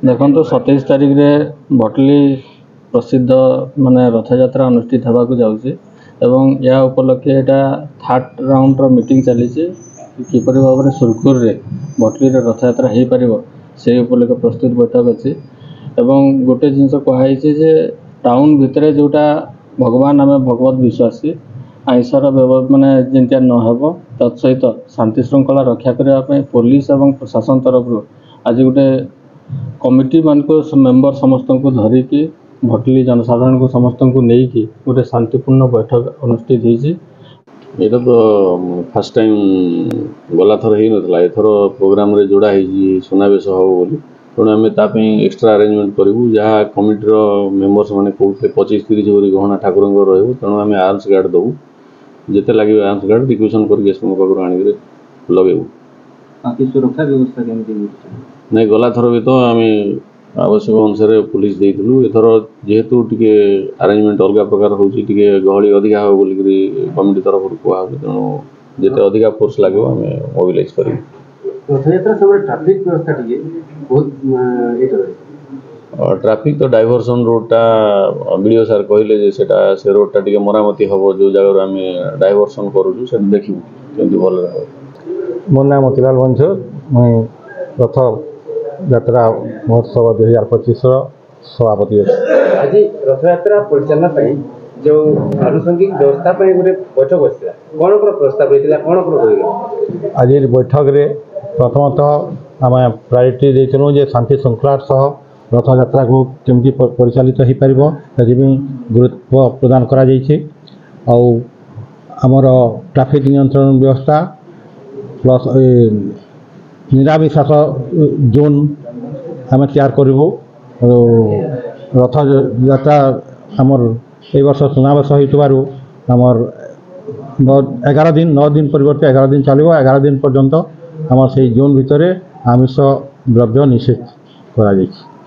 देखो 27 तारिख रे भटली प्रसिद्ध माने रथ यात्रा अनुष्ठित होगा जाऊँगी एवं या उपलक्षे यहाँ थर्ड राउंड रो मीटिंग चली किपर भाव में सुरखुर रे भटली रथ यात्रा हो पार से उपलक्षे प्रस्तुत बैठक अच्छी एवं गोटे जिनस कहुई जे टाउन भितर जोटा भगवान आम भगवत विश्वासी आईसर माने जिनका नहब तत्सहित शांति श्रृंखला रक्षा करने पुलिस और प्रशासन तरफ आज गोटे कमिटी मान को मेंबर समस्त को धरिकी भटली जनसाधारण को समस्त को लेकिन गोटे शांतिपूर्ण बैठक अनुष्ठित होती। ये तो फर्स्ट टाइम गला थर हो नाला एथर प्रोग्राम रे जोड़ा है सुनावेश हम बोली तेणु आम तापी एक्सट्रा अरेंजमेंट करूँ जहाँ कमिटर मेंबर्स मैंने कहते 25-30 भरी गहना ठाकुर तेणु आम आर्म्स गार्ड दबू जिते लगे आर्म्स गार्ड रिक्वेशन करके आनिक लगेबू। सुरक्षा व्यवस्था केमती नहीं गला थर भी तो आम आवश्यक अनुसार पुलिस देइलु एथर जेहेतु टिके अरेंजमेंट अलग प्रकार होची टिके गहली अधिका हो बोली कमिटी तरफ कहा तेणु जिते अधिका फोर्स लगे आम मोबिलाइज कर रथयात्रा समय ट्रैफिक व्यवस्था टिके बहुत ट्रैफिक तो डाइवर्सन रोडटा वीडियो सार कहले से रोडटा टिके मरामती हम जो जगह आम डाइवर्सन करूँ से देखू केमती भल रहा। मोर नाम मोतीलाल बंश मैं रथ यात्रा महोत्सव 2025 सभापति अच्छे। आज रथयात्रा परिचालना जो आनुषंगिक व्यवस्था गोटे बैठक बसला कौन कौन प्रस्ताव रही कौन कौन आज बैठक रे प्रथमतः आम प्रायोरिटी देलु जे शांति श्रृंखला सह रथ यात्रा को केमती परिचालित हो पार गुरुत्व प्रदान करा आमर ट्रैफिक नियंत्रण व्यवस्था प्लस निराविश्वास जोन आम तैयार करूँ रथ यात्रा आमर ए वर्ष सुनावेश हो आमर 9 दिन परिवर्ते 11 दिन चलो 11 दिन पर्यंत आम से जोन भितर आमिष द्रव्य निषेध करा।